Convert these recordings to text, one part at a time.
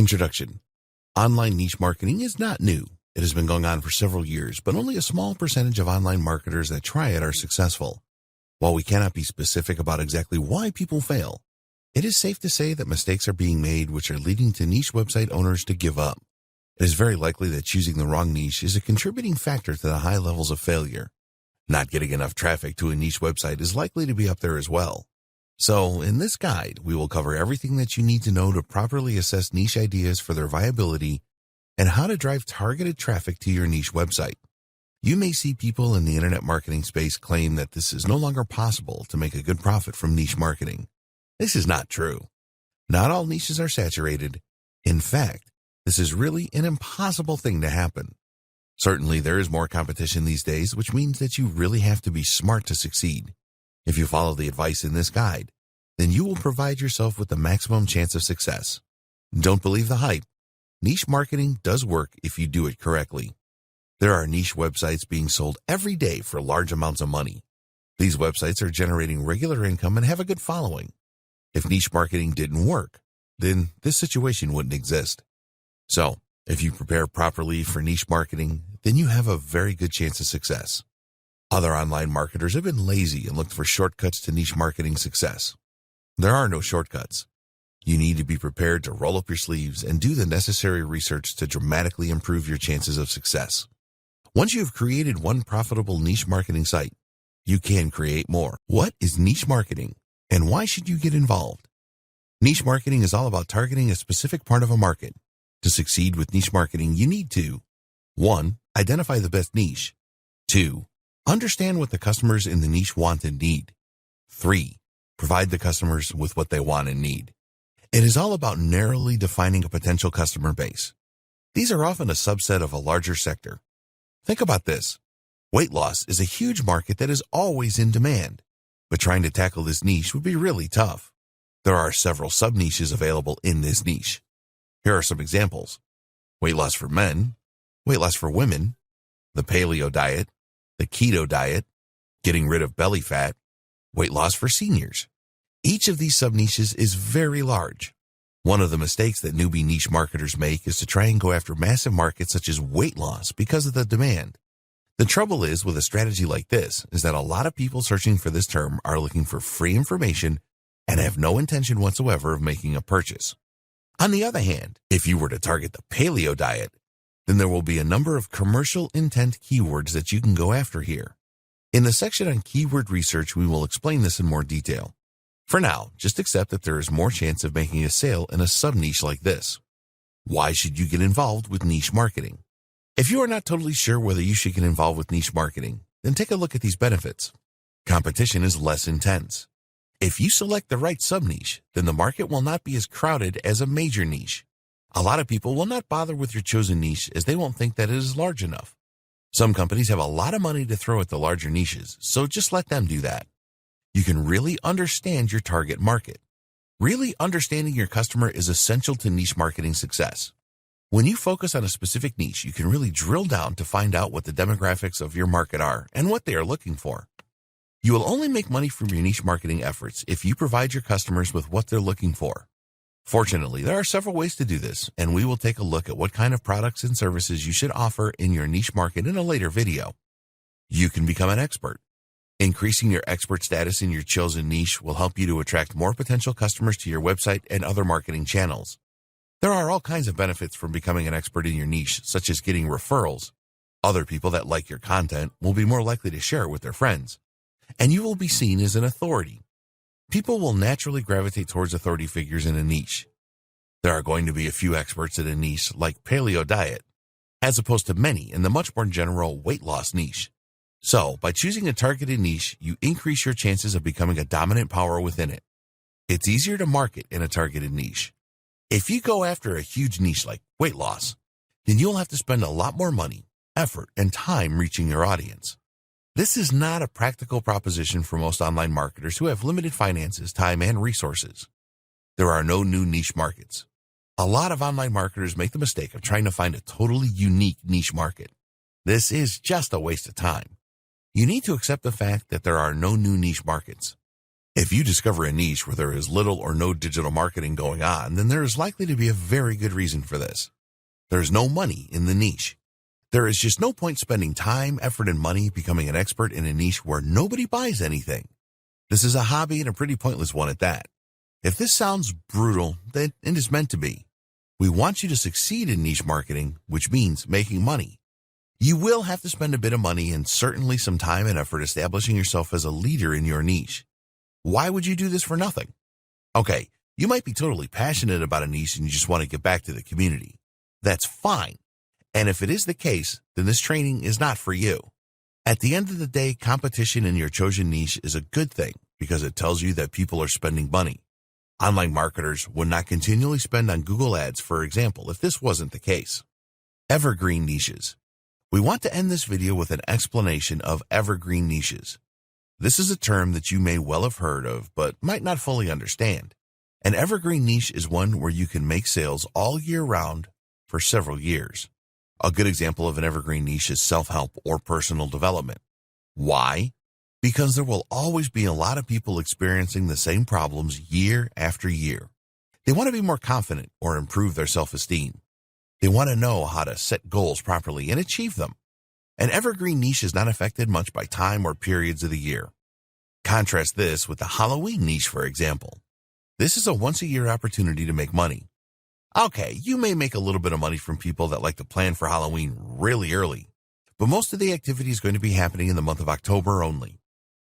Introduction. Online niche marketing is not new. It has been going on for several years, but only a small percentage of online marketers that try it are successful. While we cannot be specific about exactly why people fail, it is safe to say that mistakes are being made which are leading to niche website owners to give up. It is very likely that choosing the wrong niche is a contributing factor to the high levels of failure. Not getting enough traffic to a niche website is likely to be up there as well. So, in this guide, we will cover everything that you need to know to properly assess niche ideas for their viability and how to drive targeted traffic to your niche website. You may see people in the internet marketing space claim that this is no longer possible to make a good profit from niche marketing. This is not true. Not all niches are saturated. In fact, this is really an impossible thing to happen. Certainly, there is more competition these days, which means that you really have to be smart to succeed. If you follow the advice in this guide, then you will provide yourself with the maximum chance of success. Don't believe the hype. Niche marketing does work if you do it correctly. There are niche websites being sold every day for large amounts of money. These websites are generating regular income and have a good following. If niche marketing didn't work, then this situation wouldn't exist. So, if you prepare properly for niche marketing, then you have a very good chance of success. Other online marketers have been lazy and looked for shortcuts to niche marketing success. There are no shortcuts. You need to be prepared to roll up your sleeves and do the necessary research to dramatically improve your chances of success. Once you have created one profitable niche marketing site, you can create more. What is niche marketing, and why should you get involved? Niche marketing is all about targeting a specific part of a market. To succeed with niche marketing, you need to 1. Identify the best niche. 2. Understand what the customers in the niche want and need. 3. Provide the customers with what they want and need. It is all about narrowly defining a potential customer base. These are often a subset of a larger sector. Think about this. Weight loss is a huge market that is always in demand, but trying to tackle this niche would be really tough. There are several sub-niches available in this niche. Here are some examples. Weight loss for men, weight loss for women, the paleo diet, the keto diet, getting rid of belly fat, weight loss for seniors. Each of these sub-niches is very large. One of the mistakes that newbie niche marketers make is to try and go after massive markets such as weight loss because of the demand. The trouble is with a strategy like this is that a lot of people searching for this term are looking for free information and have no intention whatsoever of making a purchase. On the other hand, if you were to target the paleo diet, then there will be a number of commercial intent keywords that you can go after here. In the section on keyword research, we will explain this in more detail. For now, just accept that there is more chance of making a sale in a sub-niche like this. Why should you get involved with niche marketing? If you are not totally sure whether you should get involved with niche marketing, then take a look at these benefits. Competition is less intense. If you select the right sub-niche, then the market will not be as crowded as a major niche. A lot of people will not bother with your chosen niche as they won't think that it is large enough. Some companies have a lot of money to throw at the larger niches, so just let them do that. You can really understand your target market. Really understanding your customer is essential to niche marketing success. When you focus on a specific niche, you can really drill down to find out what the demographics of your market are and what they are looking for. You will only make money from your niche marketing efforts if you provide your customers with what they're looking for. Fortunately, there are several ways to do this, and we will take a look at what kind of products and services you should offer in your niche market in a later video. You can become an expert. Increasing your expert status in your chosen niche will help you to attract more potential customers to your website and other marketing channels. There are all kinds of benefits from becoming an expert in your niche, such as getting referrals. Other people that like your content will be more likely to share it with their friends, and you will be seen as an authority. People will naturally gravitate towards authority figures in a niche. There are going to be a few experts in a niche like paleo diet, as opposed to many in the much more general weight loss niche. So, by choosing a targeted niche, you increase your chances of becoming a dominant power within it. It's easier to market in a targeted niche. If you go after a huge niche like weight loss, then you'll have to spend a lot more money, effort, and time reaching your audience. This is not a practical proposition for most online marketers who have limited finances, time, and resources. There are no new niche markets. A lot of online marketers make the mistake of trying to find a totally unique niche market. This is just a waste of time. You need to accept the fact that there are no new niche markets. If you discover a niche where there is little or no digital marketing going on, then there is likely to be a very good reason for this. There is no money in the niche. There is just no point spending time, effort, and money becoming an expert in a niche where nobody buys anything. This is a hobby and a pretty pointless one at that. If this sounds brutal, then it is meant to be. We want you to succeed in niche marketing, which means making money. You will have to spend a bit of money and certainly some time and effort establishing yourself as a leader in your niche. Why would you do this for nothing? Okay, you might be totally passionate about a niche and you just want to get back to the community. That's fine. And if it is the case, then this training is not for you. At the end of the day, competition in your chosen niche is a good thing because it tells you that people are spending money. Online marketers would not continually spend on Google Ads, for example, if this wasn't the case. Evergreen niches. We want to end this video with an explanation of evergreen niches. This is a term that you may well have heard of, but might not fully understand. An evergreen niche is one where you can make sales all year round for several years. A good example of an evergreen niche is self-help or personal development. Why? Because there will always be a lot of people experiencing the same problems year after year. They want to be more confident or improve their self-esteem. They want to know how to set goals properly and achieve them. An evergreen niche is not affected much by time or periods of the year. Contrast this with the Halloween niche, for example. This is a once-a-year opportunity to make money. Okay, you may make a little bit of money from people that like to plan for Halloween really early, but most of the activity is going to be happening in the month of October only.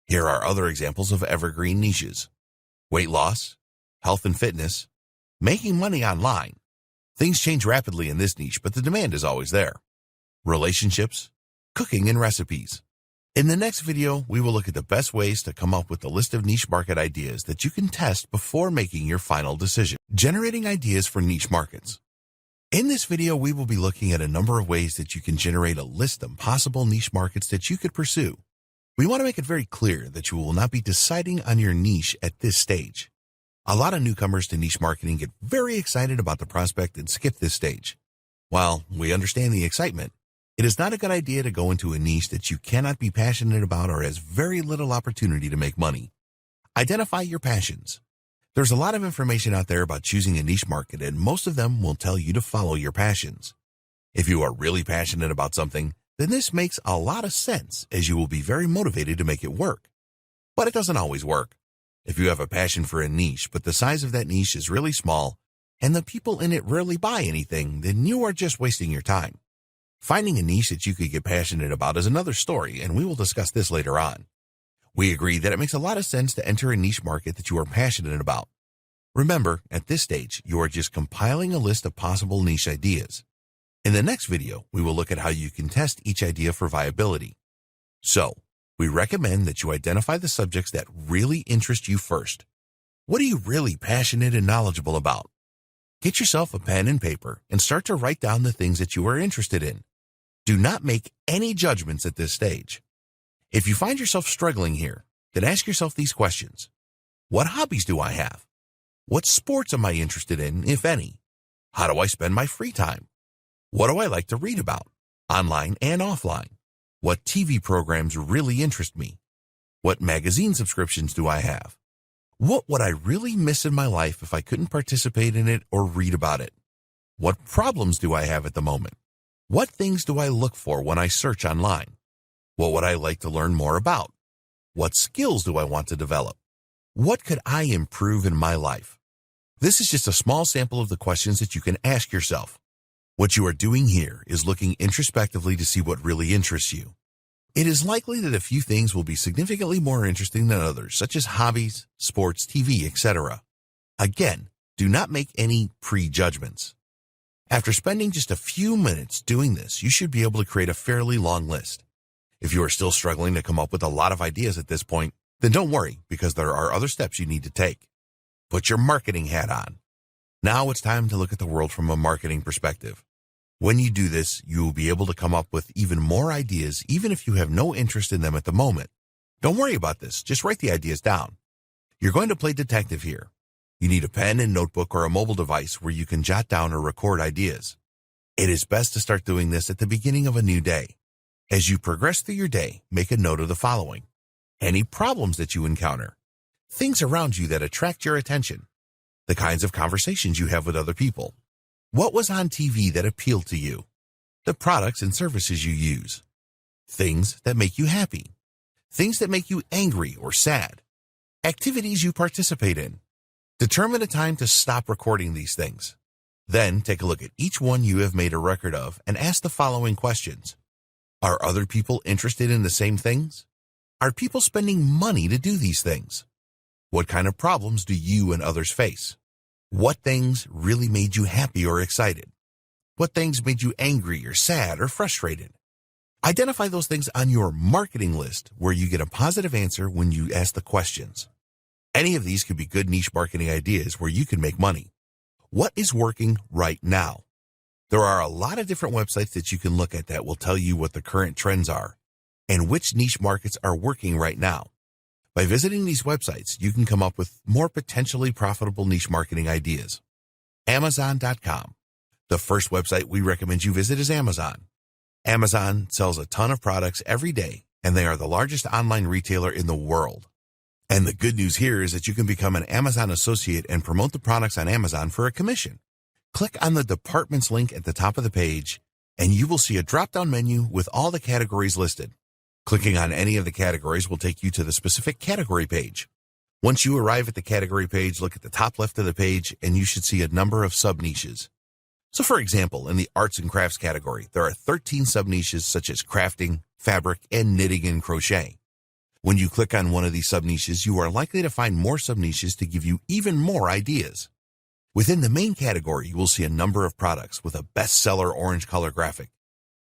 Here are other examples of evergreen niches: weight loss, health and fitness, making money online. Things change rapidly in this niche, but the demand is always there. Relationships, cooking, and recipes. In the next video, we will look at the best ways to come up with a list of niche market ideas that you can test before making your final decision. Generating ideas for niche markets. In this video, we will be looking at a number of ways that you can generate a list of possible niche markets that you could pursue. We want to make it very clear that you will not be deciding on your niche at this stage. A lot of newcomers to niche marketing get very excited about the prospect and skip this stage. While we understand the excitement, it is not a good idea to go into a niche that you cannot be passionate about or has very little opportunity to make money. Identify your passions. There's a lot of information out there about choosing a niche market, and most of them will tell you to follow your passions. If you are really passionate about something, then this makes a lot of sense, as you will be very motivated to make it work. But it doesn't always work. If you have a passion for a niche, but the size of that niche is really small, and the people in it rarely buy anything, then you are just wasting your time. Finding a niche that you could get passionate about is another story, and we will discuss this later on. We agree that it makes a lot of sense to enter a niche market that you are passionate about. Remember, at this stage, you are just compiling a list of possible niche ideas. In the next video, we will look at how you can test each idea for viability. So, we recommend that you identify the subjects that really interest you first. What are you really passionate and knowledgeable about? Get yourself a pen and paper and start to write down the things that you are interested in. Do not make any judgments at this stage. If you find yourself struggling here, then ask yourself these questions. What hobbies do I have? What sports am I interested in, if any? How do I spend my free time? What do I like to read about, online and offline? What TV programs really interest me? What magazine subscriptions do I have? What would I really miss in my life if I couldn't participate in it or read about it? What problems do I have at the moment? What things do I look for when I search online? What would I like to learn more about? What skills do I want to develop? What could I improve in my life? This is just a small sample of the questions that you can ask yourself. What you are doing here is looking introspectively to see what really interests you. It is likely that a few things will be significantly more interesting than others, such as hobbies, sports, TV, etc. Again, do not make any prejudgments. After spending just a few minutes doing this, you should be able to create a fairly long list. If you are still struggling to come up with a lot of ideas at this point, then don't worry, because there are other steps you need to take. Put your marketing hat on. Now it's time to look at the world from a marketing perspective. When you do this, you will be able to come up with even more ideas, even if you have no interest in them at the moment. Don't worry about this, just write the ideas down. You're going to play detective here. You need a pen and notebook or a mobile device where you can jot down or record ideas. It is best to start doing this at the beginning of a new day. As you progress through your day, make a note of the following. Any problems that you encounter. things around you that attract your attention, the kinds of conversations you have with other people, what was on TV that appealed to you, the products and services you use, things that make you happy, things that make you angry or sad, activities you participate in. Determine a time to stop recording these things. Then take a look at each one you have made a record of and ask the following questions. Are other people interested in the same things? Are people spending money to do these things? What kind of problems do you and others face? What things really made you happy or excited? What things made you angry or sad or frustrated? Identify those things on your marketing list where you get a positive answer when you ask the questions. Any of these could be good niche marketing ideas where you can make money. What is working right now? There are a lot of different websites that you can look at that will tell you what the current trends are and which niche markets are working right now. By visiting these websites, you can come up with more potentially profitable niche marketing ideas. Amazon.com. The first website we recommend you visit is Amazon. Amazon sells a ton of products every day, and they are the largest online retailer in the world. And the good news here is that you can become an Amazon associate and promote the products on Amazon for a commission. Click on the departments link at the top of the page, and you will see a drop-down menu with all the categories listed. Clicking on any of the categories will take you to the specific category page. Once you arrive at the category page, look at the top left of the page, and you should see a number of sub-niches. So for example, in the arts and crafts category, there are 13 sub-niches such as crafting, fabric, and knitting and crochet. When you click on one of these sub-niches, you are likely to find more sub-niches to give you even more ideas. Within the main category, you will see a number of products with a bestseller orange color graphic.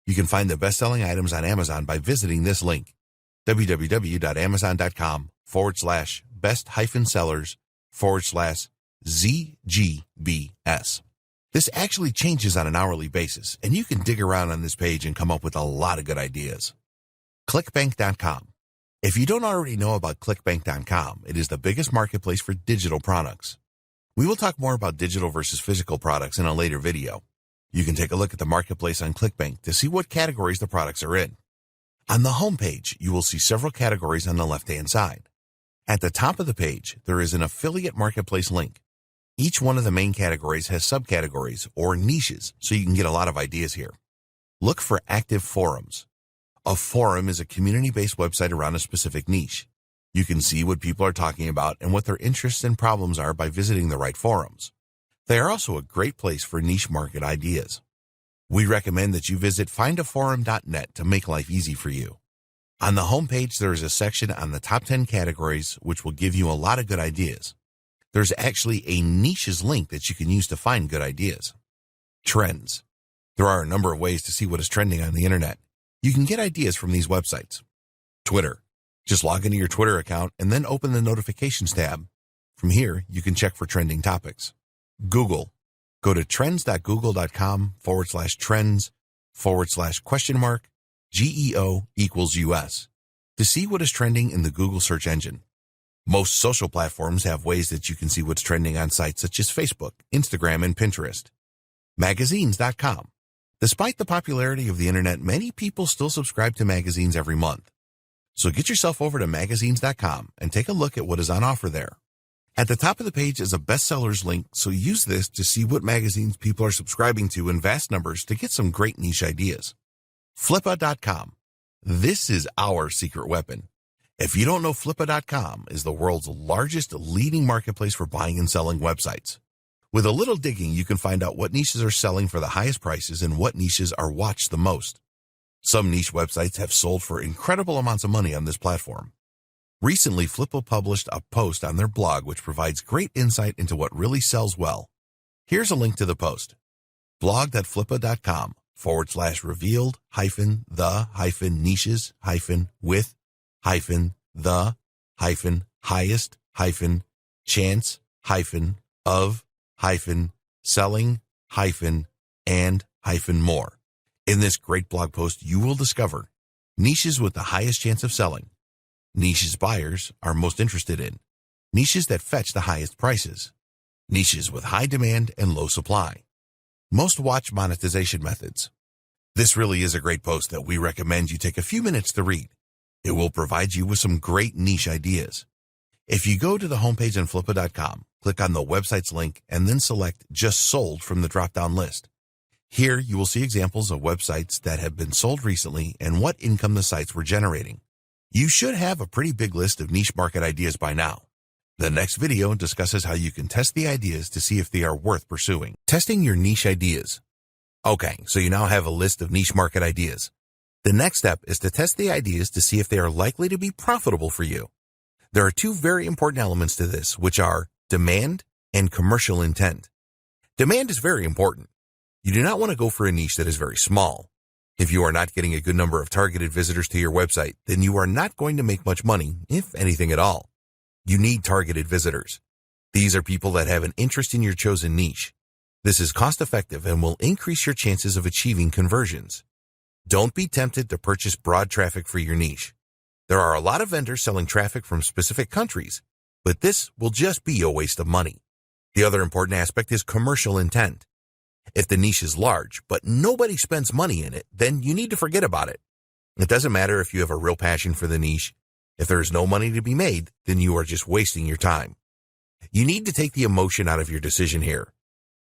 You can find the best-selling items on Amazon by visiting this link, www.amazon.com/best-sellers/ZGBS. This actually changes on an hourly basis, and you can dig around on this page and come up with a lot of good ideas. ClickBank.com. If you don't already know about ClickBank.com, it is the biggest marketplace for digital products. We will talk more about digital versus physical products in a later video. You can take a look at the marketplace on ClickBank to see what categories the products are in. On the home page, you will see several categories on the left-hand side. At the top of the page, there is an affiliate marketplace link. Each one of the main categories has subcategories or niches, so you can get a lot of ideas here. Look for active forums. A forum is a community-based website around a specific niche. You can see what people are talking about and what their interests and problems are by visiting the right forums. They are also a great place for niche market ideas. We recommend that you visit findaforum.net to make life easy for you. On the homepage, there is a section on the top 10 categories which will give you a lot of good ideas. There's actually a niches link that you can use to find good ideas. Trends. There are a number of ways to see what is trending on the internet. You can get ideas from these websites. Twitter. Just log into your Twitter account and then open the notifications tab. From here, you can check for trending topics. Google. Go to trends.google.com/trends/?GEO=US to see what is trending in the Google search engine. Most social platforms have ways that you can see what's trending on sites such as Facebook, Instagram, and Pinterest. Magazines.com. Despite the popularity of the internet, many people still subscribe to magazines every month. So get yourself over to magazines.com and take a look at what is on offer there. At the top of the page is a bestsellers link, so use this to see what magazines people are subscribing to in vast numbers to get some great niche ideas. Flippa.com. This is our secret weapon. If you don't know, Flippa.com is the world's largest leading marketplace for buying and selling websites. With a little digging, you can find out what niches are selling for the highest prices and what niches are watched the most. Some niche websites have sold for incredible amounts of money on this platform. Recently, Flippa published a post on their blog which provides great insight into what really sells well. Here's a link to the post. blog.flippa.com/revealed-the-highest-with-highest-chance-of-selling-and-more. In this great blog post, you will discover niches with the highest chance of selling, niches buyers are most interested in, niches that fetch the highest prices, niches with high demand and low supply, most watched monetization methods. This really is a great post that we recommend you take a few minutes to read. It will provide you with some great niche ideas. If you go to the homepage on Flippa.com, click on the website's link, and then select Just Sold from the drop-down list. Here, you will see examples of websites that have been sold recently and what income the sites were generating. You should have a pretty big list of niche market ideas by now. The next video discusses how you can test the ideas to see if they are worth pursuing. Testing your niche ideas. Okay, so you now have a list of niche market ideas. The next step is to test the ideas to see if they are likely to be profitable for you. There are two very important elements to this, which are demand and commercial intent. Demand is very important. You do not want to go for a niche that is very small. If you are not getting a good number of targeted visitors to your website, then you are not going to make much money, if anything at all. You need targeted visitors. These are people that have an interest in your chosen niche. This is cost-effective and will increase your chances of achieving conversions. Don't be tempted to purchase broad traffic for your niche. There are a lot of vendors selling traffic from specific countries, but this will just be a waste of money. The other important aspect is commercial intent. If the niche is large, but nobody spends money in it, then you need to forget about it. It doesn't matter if you have a real passion for the niche. If there is no money to be made, then you are just wasting your time. You need to take the emotion out of your decision here.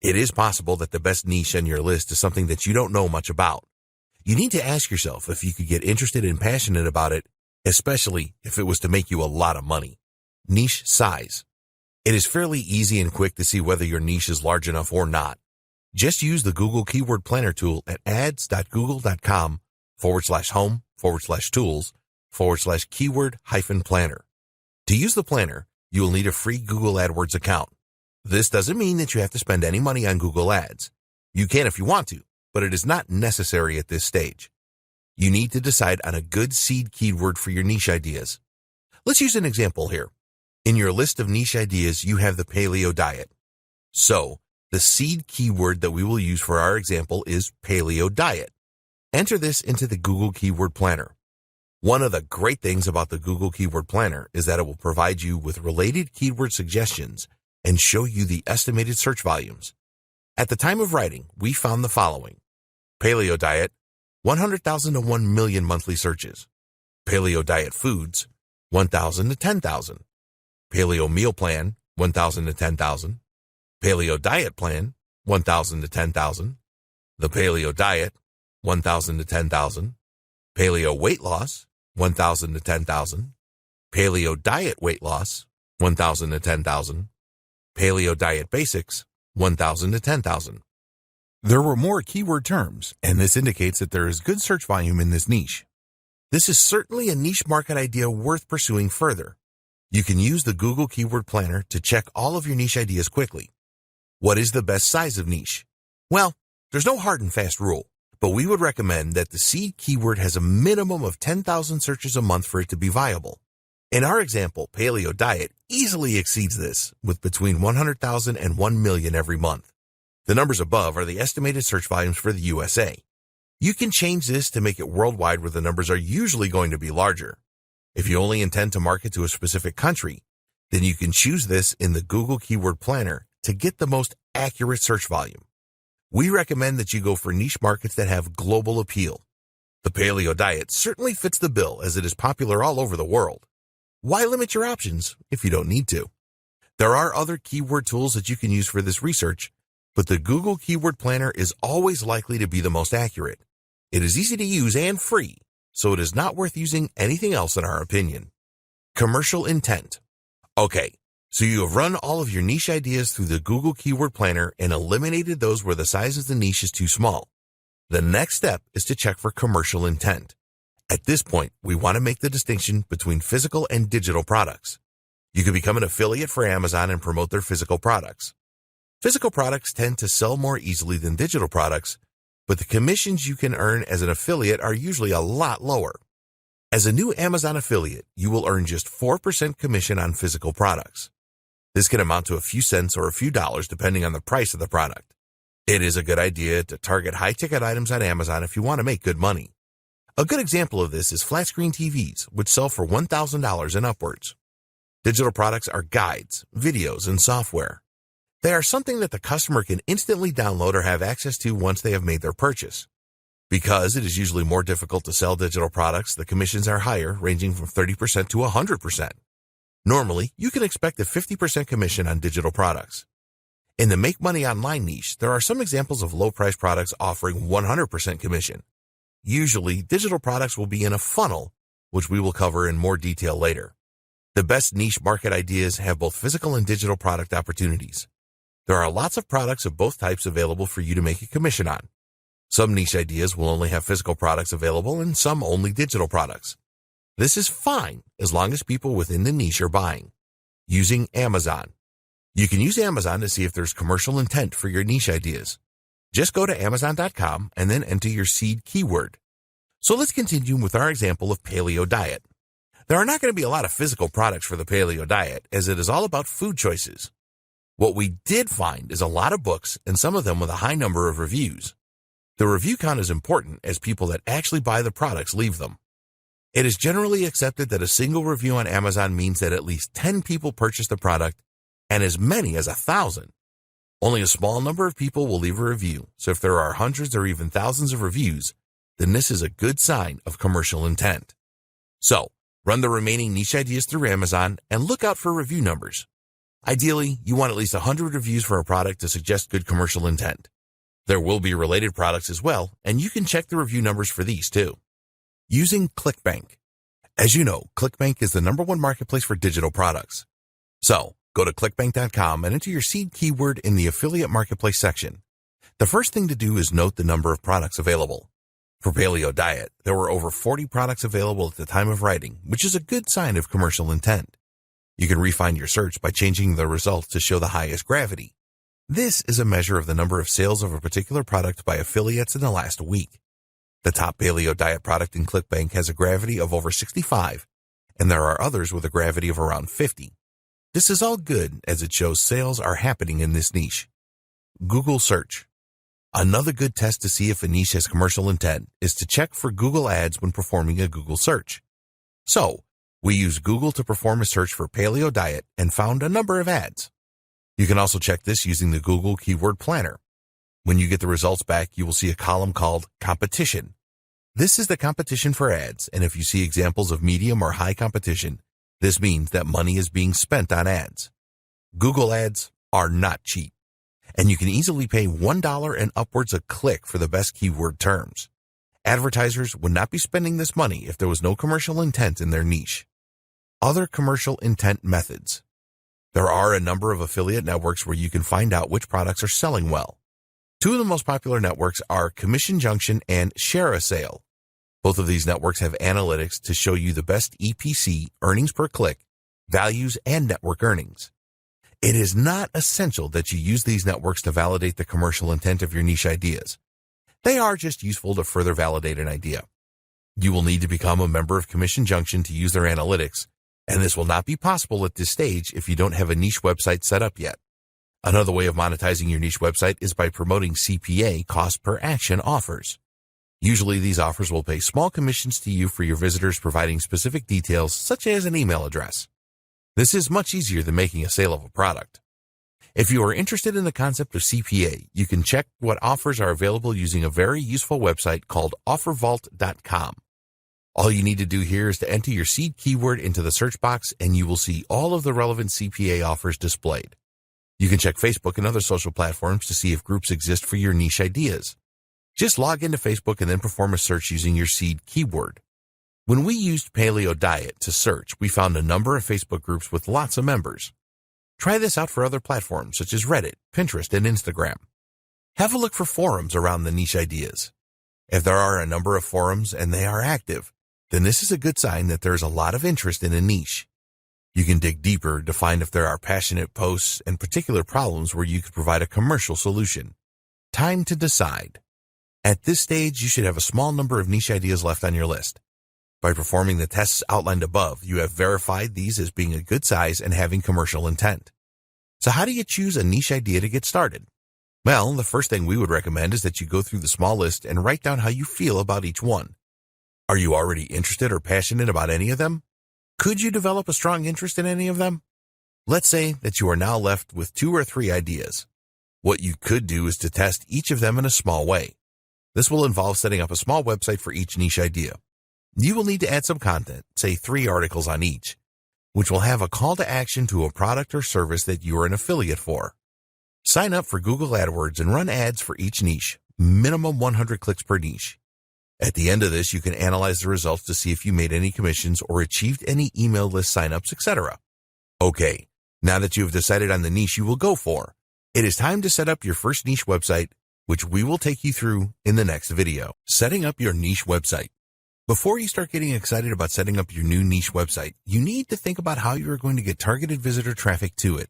It is possible that the best niche on your list is something that you don't know much about. You need to ask yourself if you could get interested and passionate about it, especially if it was to make you a lot of money. Niche size. It is fairly easy and quick to see whether your niche is large enough or not. Just use the Google Keyword Planner tool at ads.google.com/home/tools/keyword-planner. To use the planner, you will need a free Google AdWords account. This doesn't mean that you have to spend any money on Google Ads. You can if you want to, but it is not necessary at this stage. You need to decide on a good seed keyword for your niche ideas. Let's use an example here. In your list of niche ideas, you have the paleo diet. So, the seed keyword that we will use for our example is paleo diet. Enter this into the Google Keyword Planner. One of the great things about the Google Keyword Planner is that it will provide you with related keyword suggestions and show you the estimated search volumes. At the time of writing, we found the following. Paleo diet, 100,000 to 1 million monthly searches. Paleo diet foods, 1,000 to 10,000. Paleo meal plan, 1,000 to 10,000. Paleo diet plan, 1,000 to 10,000. The paleo diet, 1,000 to 10,000. Paleo weight loss, 1,000 to 10,000. Paleo diet weight loss, 1,000 to 10,000. Paleo diet basics, 1,000 to 10,000. There were more keyword terms, and this indicates that there is good search volume in this niche. This is certainly a niche market idea worth pursuing further. You can use the Google Keyword Planner to check all of your niche ideas quickly. What is the best size of niche? Well, there's no hard and fast rule, but we would recommend that the seed keyword has a minimum of 10,000 searches a month for it to be viable. In our example, paleo diet easily exceeds this, with between 100,000 and 1 million every month. The numbers above are the estimated search volumes for the USA. You can change this to make it worldwide, where the numbers are usually going to be larger. If you only intend to market to a specific country, then you can choose this in the Google Keyword Planner to get the most accurate search volume. We recommend that you go for niche markets that have global appeal. The paleo diet certainly fits the bill, as it is popular all over the world. Why limit your options if you don't need to? There are other keyword tools that you can use for this research, but the Google Keyword Planner is always likely to be the most accurate. It is easy to use and free, so it is not worth using anything else in our opinion. Commercial intent. Okay, so you have run all of your niche ideas through the Google Keyword Planner and eliminated those where the size of the niche is too small. The next step is to check for commercial intent. At this point, we want to make the distinction between physical and digital products. You can become an affiliate for Amazon and promote their physical products. Physical products tend to sell more easily than digital products, but the commissions you can earn as an affiliate are usually a lot lower. As a new Amazon affiliate, you will earn just 4% commission on physical products. This can amount to a few cents or a few dollars depending on the price of the product. It is a good idea to target high-ticket items on Amazon if you want to make good money. A good example of this is flat-screen TVs, which sell for $1,000 and upwards. Digital products are guides, videos, and software. They are something that the customer can instantly download or have access to once they have made their purchase. Because it is usually more difficult to sell digital products, the commissions are higher, ranging from 30% to 100%. Normally, you can expect a 50% commission on digital products. In the Make Money Online niche, there are some examples of low-price products offering 100% commission. Usually, digital products will be in a funnel, which we will cover in more detail later. The best niche market ideas have both physical and digital product opportunities. There are lots of products of both types available for you to make a commission on. Some niche ideas will only have physical products available and some only digital products. This is fine as long as people within the niche are buying. Using Amazon. You can use Amazon to see if there's commercial intent for your niche ideas. Just go to Amazon.com and then enter your seed keyword. So let's continue with our example of paleo diet. There are not going to be a lot of physical products for the paleo diet, as it is all about food choices. What we did find is a lot of books, and some of them with a high number of reviews. The review count is important as people that actually buy the products leave them. It is generally accepted that a single review on Amazon means that at least 10 people purchase the product, and as many as 1,000. Only a small number of people will leave a review, so if there are hundreds or even thousands of reviews, then this is a good sign of commercial intent. So, run the remaining niche ideas through Amazon and look out for review numbers. Ideally, you want at least 100 reviews for a product to suggest good commercial intent. There will be related products as well, and you can check the review numbers for these too. Using ClickBank. As you know, ClickBank is the #1 marketplace for digital products. So, go to clickbank.com and enter your seed keyword in the affiliate marketplace section. The first thing to do is note the number of products available. For paleo diet, there were over 40 products available at the time of writing, which is a good sign of commercial intent. You can refine your search by changing the results to show the highest gravity. This is a measure of the number of sales of a particular product by affiliates in the last week. The top paleo diet product in ClickBank has a gravity of over 65, and there are others with a gravity of around 50. This is all good as it shows sales are happening in this niche. Google search. Another good test to see if a niche has commercial intent is to check for Google ads when performing a Google search. So, we used Google to perform a search for paleo diet and found a number of ads. You can also check this using the Google Keyword Planner. When you get the results back, you will see a column called Competition. This is the competition for ads, and if you see examples of medium or high competition, this means that money is being spent on ads. Google ads are not cheap, and you can easily pay $1 and upwards a click for the best keyword terms. Advertisers would not be spending this money if there was no commercial intent in their niche. Other commercial intent methods. There are a number of affiliate networks where you can find out which products are selling well. Two of the most popular networks are Commission Junction and Share a Sale. Both of these networks have analytics to show you the best EPC, earnings per click, values, and network earnings. It is not essential that you use these networks to validate the commercial intent of your niche ideas. They are just useful to further validate an idea. You will need to become a member of Commission Junction to use their analytics, and this will not be possible at this stage if you don't have a niche website set up yet. Another way of monetizing your niche website is by promoting CPA, cost per action offers. Usually these offers will pay small commissions to you for your visitors providing specific details such as an email address. This is much easier than making a sale of a product. If you are interested in the concept of CPA, you can check what offers are available using a very useful website called offervault.com. All you need to do here is to enter your seed keyword into the search box and you will see all of the relevant CPA offers displayed. You can check Facebook and other social platforms to see if groups exist for your niche ideas. Just log into Facebook and then perform a search using your seed keyword. When we used paleo diet to search, we found a number of Facebook groups with lots of members. Try this out for other platforms such as Reddit, Pinterest, and Instagram. Have a look for forums around the niche ideas. If there are a number of forums and they are active, then this is a good sign that there's a lot of interest in a niche. You can dig deeper to find if there are passionate posts and particular problems where you could provide a commercial solution. Time to decide. At this stage, you should have a small number of niche ideas left on your list. By performing the tests outlined above, you have verified these as being a good size and having commercial intent. So how do you choose a niche idea to get started? Well, the first thing we would recommend is that you go through the small list and write down how you feel about each one. Are you already interested or passionate about any of them? Could you develop a strong interest in any of them? Let's say that you are now left with 2 or 3 ideas. What you could do is to test each of them in a small way. This will involve setting up a small website for each niche idea. You will need to add some content, say 3 articles on each. which will have a call to action to a product or service that you are an affiliate for. Sign up for Google AdWords and run ads for each niche, minimum 100 clicks per niche. At the end of this, you can analyze the results to see if you made any commissions or achieved any email list signups, etc. Okay, now that you have decided on the niche you will go for, it is time to set up your first niche website, which we will take you through in the next video. Setting up your niche website. Before you start getting excited about setting up your new niche website, you need to think about how you are going to get targeted visitor traffic to it.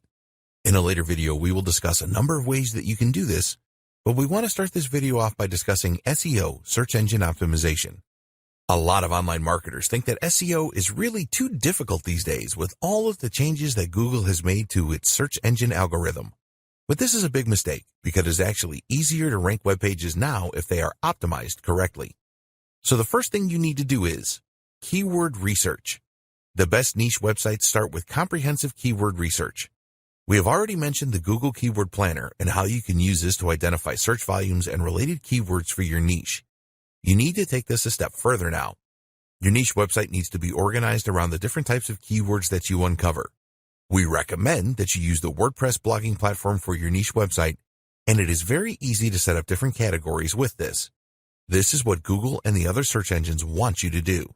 In a later video, we will discuss a number of ways that you can do this, but we want to start this video off by discussing SEO, search engine optimization. A lot of online marketers think that SEO is really too difficult these days with all of the changes that Google has made to its search engine algorithm. But this is a big mistake because it's actually easier to rank web pages now if they are optimized correctly. So the first thing you need to do is keyword research. The best niche websites start with comprehensive keyword research. We have already mentioned the Google Keyword Planner and how you can use this to identify search volumes and related keywords for your niche. You need to take this a step further now. Your niche website needs to be organized around the different types of keywords that you uncover. We recommend that you use the WordPress blogging platform for your niche website, and it is very easy to set up different categories with this. This is what Google and the other search engines want you to do.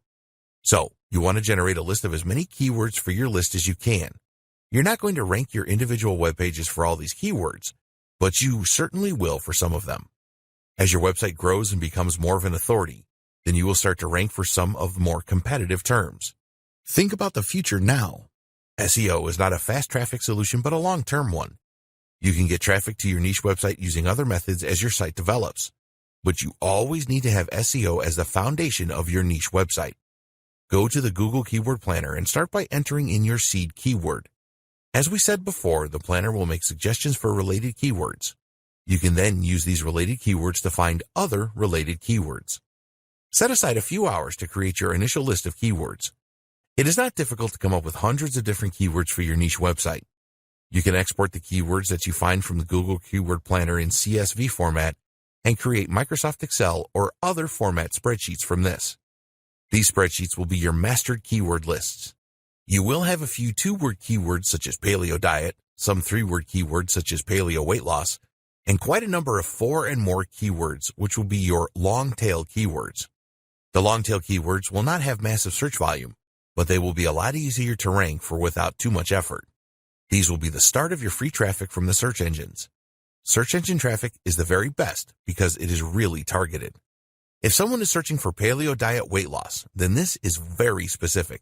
So, you want to generate a list of as many keywords for your list as you can. You're not going to rank your individual web pages for all these keywords, but you certainly will for some of them. As your website grows and becomes more of an authority, then you will start to rank for some of the more competitive terms. Think about the future now. SEO is not a fast traffic solution, but a long-term one. You can get traffic to your niche website using other methods as your site develops, but you always need to have SEO as the foundation of your niche website. Go to the Google Keyword Planner and start by entering in your seed keyword. As we said before, the planner will make suggestions for related keywords. You can then use these related keywords to find other related keywords. Set aside a few hours to create your initial list of keywords. It is not difficult to come up with hundreds of different keywords for your niche website. You can export the keywords that you find from the Google Keyword Planner in CSV format and create Microsoft Excel or other format spreadsheets from this. These spreadsheets will be your mastered keyword lists. You will have a few two-word keywords such as paleo diet, some three-word keywords such as paleo weight loss, and quite a number of 4 and more keywords, which will be your long-tail keywords. The long-tail keywords will not have massive search volume, but they will be a lot easier to rank for without too much effort. These will be the start of your free traffic from the search engines. Search engine traffic is the very best because it is really targeted. If someone is searching for paleo diet weight loss, then this is very specific.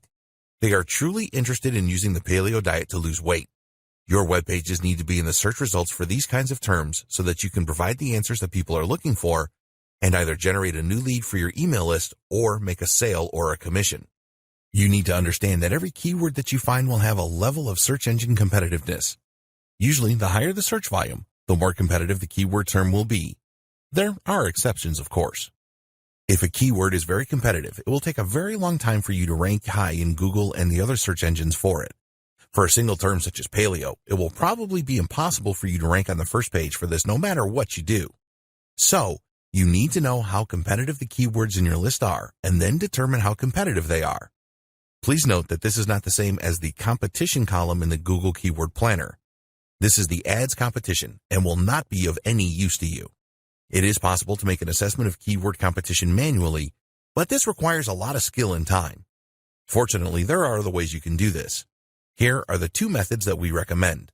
They are truly interested in using the paleo diet to lose weight. Your web pages need to be in the search results for these kinds of terms so that you can provide the answers that people are looking for and either generate a new lead for your email list or make a sale or a commission. You need to understand that every keyword that you find will have a level of search engine competitiveness. Usually, the higher the search volume, the more competitive the keyword term will be. There are exceptions, of course. If a keyword is very competitive, it will take a very long time for you to rank high in Google and the other search engines for it. For a single term such as paleo, it will probably be impossible for you to rank on the first page for this no matter what you do. So, you need to know how competitive the keywords in your list are and then determine how competitive they are. Please note that this is not the same as the competition column in the Google Keyword Planner. This is the ads competition and will not be of any use to you. It is possible to make an assessment of keyword competition manually, but this requires a lot of skill and time. Fortunately, there are other ways you can do this. Here are the 2 methods that we recommend.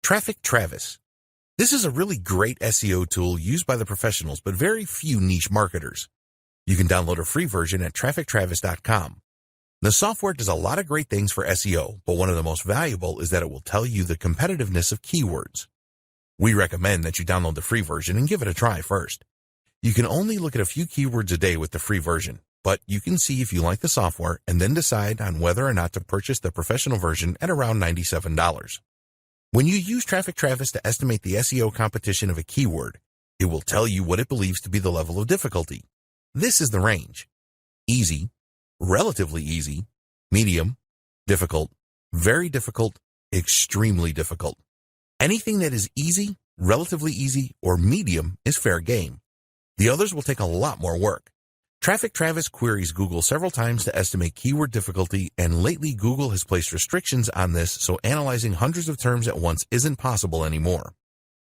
Traffic Travis. This is a really great SEO tool used by the professionals, but very few niche marketers. You can download a free version at traffictravis.com. The software does a lot of great things for SEO, but one of the most valuable is that it will tell you the competitiveness of keywords. We recommend that you download the free version and give it a try first. You can only look at a few keywords a day with the free version, but you can see if you like the software and then decide on whether or not to purchase the professional version at around $97. When you use Traffic Travis to estimate the SEO competition of a keyword, it will tell you what it believes to be the level of difficulty. This is the range: easy, relatively easy, medium, difficult, very difficult, extremely difficult. Anything that is easy, relatively easy, or medium is fair game. The others will take a lot more work. Traffic Travis queries Google several times to estimate keyword difficulty, and lately Google has placed restrictions on this, so analyzing hundreds of terms at once isn't possible anymore.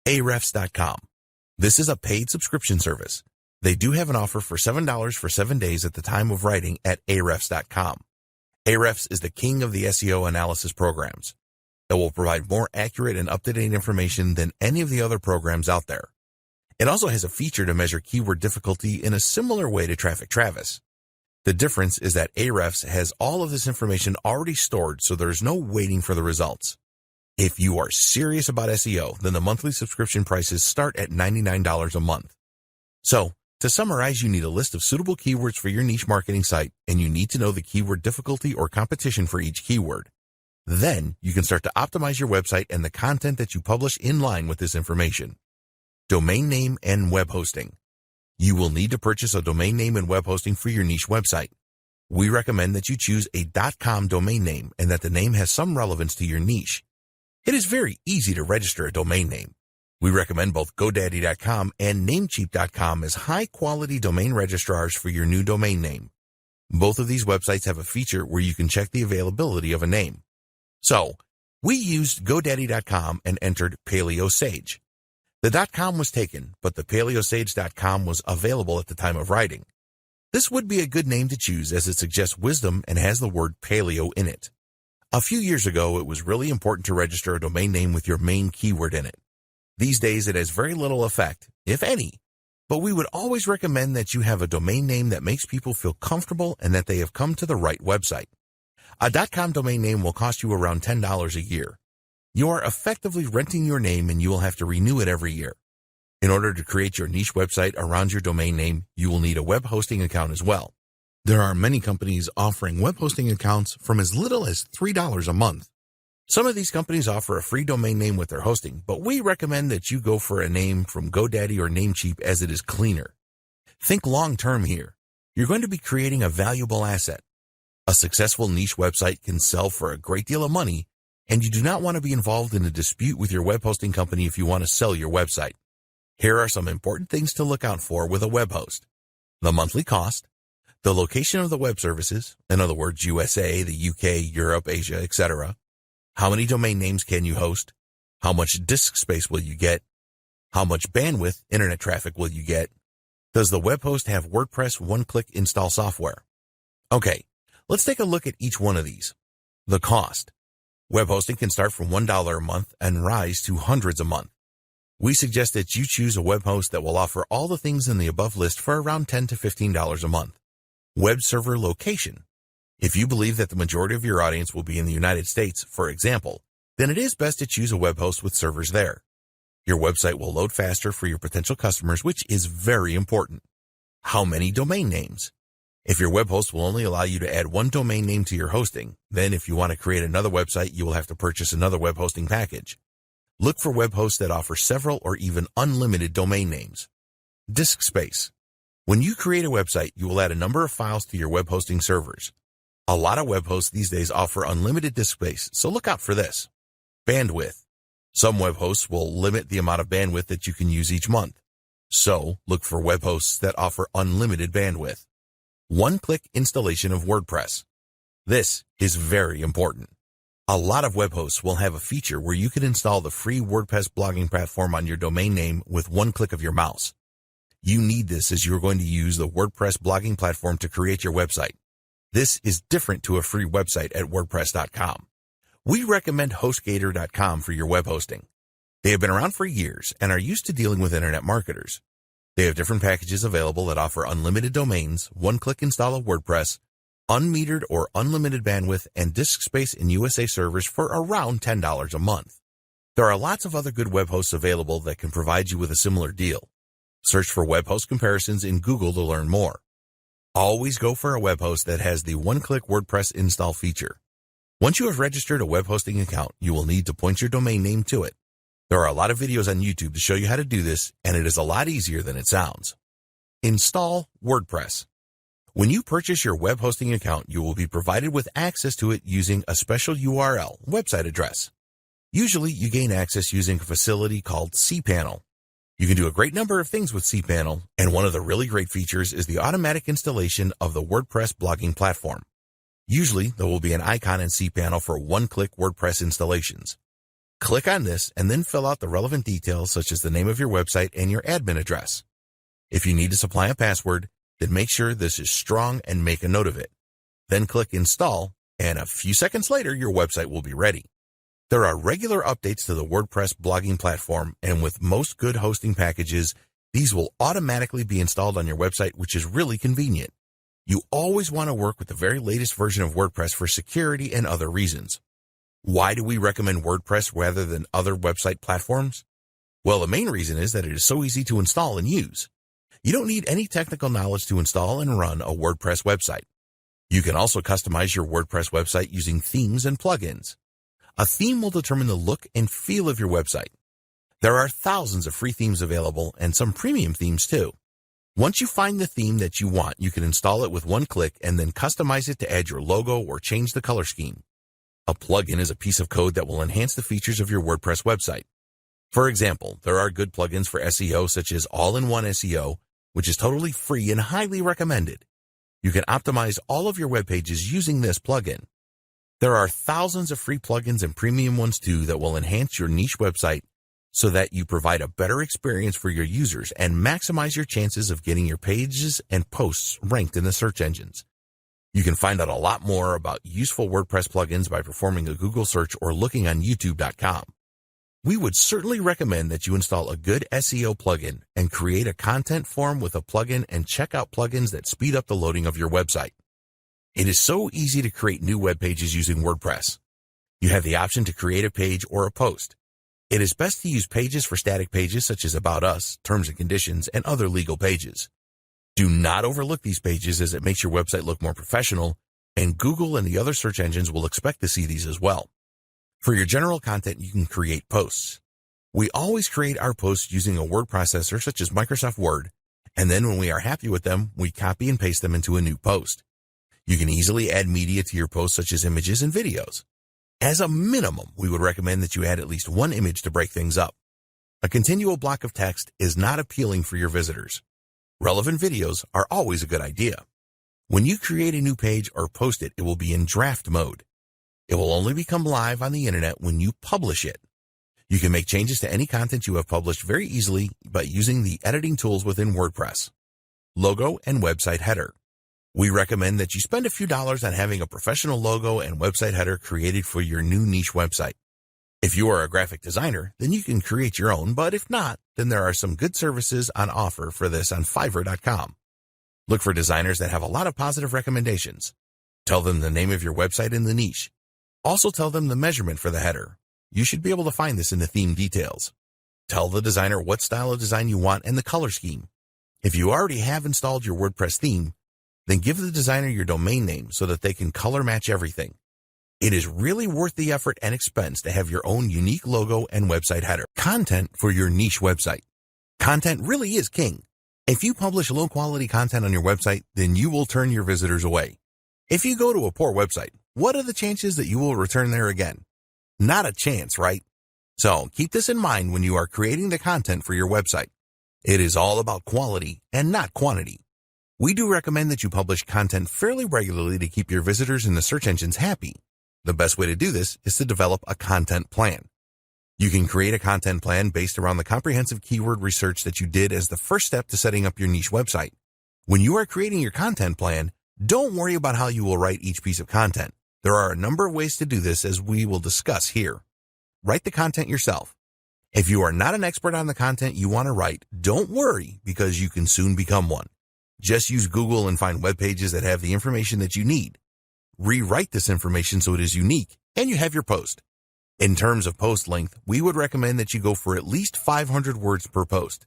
Ahrefs.com. This is a paid subscription service. They do have an offer for $7 for 7 days at the time of writing at Ahrefs.com. Ahrefs is the king of the SEO analysis programs. It will provide more accurate and up-to-date information than any of the other programs out there. It also has a feature to measure keyword difficulty in a similar way to Traffic Travis. The difference is that Ahrefs has all of this information already stored, so there's no waiting for the results. If you are serious about SEO, then the monthly subscription prices start at $99 a month. So, to summarize, you need a list of suitable keywords for your niche marketing site, and you need to know the keyword difficulty or competition for each keyword. Then, you can start to optimize your website and the content that you publish in line with this information. Domain name and web hosting. You will need to purchase a domain name and web hosting for your niche website. We recommend that you choose a .com domain name and that the name has some relevance to your niche. It is very easy to register a domain name. We recommend both GoDaddy.com and Namecheap.com as high-quality domain registrars for your new domain name. Both of these websites have a feature where you can check the availability of a name. So, we used GoDaddy.com and entered PaleoSage. The .com was taken, but the PaleoSage.com was available at the time of writing. This would be a good name to choose as it suggests wisdom and has the word paleo in it. A few years ago, it was really important to register a domain name with your main keyword in it. These days, it has very little effect, if any, but we would always recommend that you have a domain name that makes people feel comfortable and that they have come to the right website. A .com domain name will cost you around $10 a year. You are effectively renting your name and you will have to renew it every year. In order to create your niche website around your domain name, you will need a web hosting account as well. There are many companies offering web hosting accounts from as little as $3 a month. Some of these companies offer a free domain name with their hosting, but we recommend that you go for a name from GoDaddy or Namecheap as it is cleaner. Think long-term here. You're going to be creating a valuable asset. A successful niche website can sell for a great deal of money, and you do not want to be involved in a dispute with your web hosting company if you want to sell your website. Here are some important things to look out for with a web host. The monthly cost, the location of the web services, in other words, USA, the UK, Europe, Asia, etc. How many domain names can you host? How much disk space will you get? How much bandwidth, internet traffic will you get? Does the web host have WordPress one-click install software? Okay, let's take a look at each one of these. The cost. Web hosting can start from $1 a month and rise to hundreds a month. We suggest that you choose a web host that will offer all the things in the above list for around $10 to $15 a month. Web server location. If you believe that the majority of your audience will be in the United States, for example, then it is best to choose a web host with servers there. Your website will load faster for your potential customers, which is very important. How many domain names? If your web host will only allow you to add one domain name to your hosting, then if you want to create another website, you will have to purchase another web hosting package. Look for web hosts that offer several or even unlimited domain names. Disk space. When you create a website, you will add a number of files to your web hosting servers. A lot of web hosts these days offer unlimited disk space, so look out for this. Bandwidth. Some web hosts will limit the amount of bandwidth that you can use each month. So, look for web hosts that offer unlimited bandwidth. One-click installation of WordPress. This is very important. A lot of web hosts will have a feature where you can install the free WordPress blogging platform on your domain name with one click of your mouse. You need this as you're going to use the WordPress blogging platform to create your website. This is different to a free website at WordPress.com. We recommend HostGator.com for your web hosting. They have been around for years and are used to dealing with internet marketers. They have different packages available that offer unlimited domains, one-click install of WordPress, unmetered or unlimited bandwidth, and disk space in USA servers for around $10 a month. There are lots of other good web hosts available that can provide you with a similar deal. Search for web host comparisons in Google to learn more. Always go for a web host that has the one-click WordPress install feature. Once you have registered a web hosting account, you will need to point your domain name to it. There are a lot of videos on YouTube to show you how to do this, and it is a lot easier than it sounds. Install WordPress. When you purchase your web hosting account, you will be provided with access to it using a special URL, website address. Usually, you gain access using a facility called cPanel. You can do a great number of things with cPanel, and one of the really great features is the automatic installation of the WordPress blogging platform. Usually, there will be an icon in cPanel for one-click WordPress installations. Click on this and then fill out the relevant details such as the name of your website and your admin address. If you need to supply a password, then make sure this is strong and make a note of it. Then click Install, and a few seconds later, your website will be ready. There are regular updates to the WordPress blogging platform, and with most good hosting packages, these will automatically be installed on your website, which is really convenient. You always want to work with the very latest version of WordPress for security and other reasons. Why do we recommend WordPress rather than other website platforms? Well, the main reason is that it is so easy to install and use. You don't need any technical knowledge to install and run a WordPress website. You can also customize your WordPress website using themes and plugins. A theme will determine the look and feel of your website. There are thousands of free themes available and some premium themes too. Once you find the theme that you want, you can install it with one click and then customize it to add your logo or change the color scheme. A plugin is a piece of code that will enhance the features of your WordPress website. For example, there are good plugins for SEO such as All-in-One SEO, which is totally free and highly recommended. You can optimize all of your web pages using this plugin. There are thousands of free plugins and premium ones too that will enhance your niche website so that you provide a better experience for your users and maximize your chances of getting your pages and posts ranked in the search engines. You can find out a lot more about useful WordPress plugins by performing a Google search or looking on youtube.com. We would certainly recommend that you install a good SEO plugin and create a content form with a plugin and check out plugins that speed up the loading of your website. It is so easy to create new web pages using WordPress. You have the option to create a page or a post. It is best to use pages for static pages such as About Us, Terms and Conditions, and other legal pages. Do not overlook these pages as it makes your website look more professional, and Google and the other search engines will expect to see these as well. For your general content, you can create posts. We always create our posts using a word processor such as Microsoft Word, and then when we are happy with them, we copy and paste them into a new post. You can easily add media to your posts such as images and videos. As a minimum, we would recommend that you add at least one image to break things up. A continual block of text is not appealing for your visitors. Relevant videos are always a good idea. When you create a new page or post it, it will be in draft mode. It will only become live on the internet when you publish it. You can make changes to any content you have published very easily by using the editing tools within WordPress. Logo and website header. We recommend that you spend a few dollars on having a professional logo and website header created for your new niche website. If you are a graphic designer, then you can create your own, but if not, then there are some good services on offer for this on Fiverr.com. Look for designers that have a lot of positive recommendations. Tell them the name of your website and the niche. Also tell them the measurement for the header. You should be able to find this in the theme details. Tell the designer what style of design you want and the color scheme. If you already have installed your WordPress theme, then give the designer your domain name so that they can color match everything. It is really worth the effort and expense to have your own unique logo and website header. Content for your niche website. Content really is king. If you publish low-quality content on your website, then you will turn your visitors away. If you go to a poor website, what are the chances that you will return there again? Not a chance, right? So keep this in mind when you are creating the content for your website. It is all about quality and not quantity. We do recommend that you publish content fairly regularly to keep your visitors in the search engines happy. The best way to do this is to develop a content plan. You can create a content plan based around the comprehensive keyword research that you did as the first step to setting up your niche website. When you are creating your content plan, don't worry about how you will write each piece of content. There are a number of ways to do this as we will discuss here. Write the content yourself. If you are not an expert on the content you want to write, don't worry because you can soon become one. Just use Google and find web pages that have the information that you need. Rewrite this information so it is unique, and you have your post. In terms of post length, we would recommend that you go for at least 500 words per post.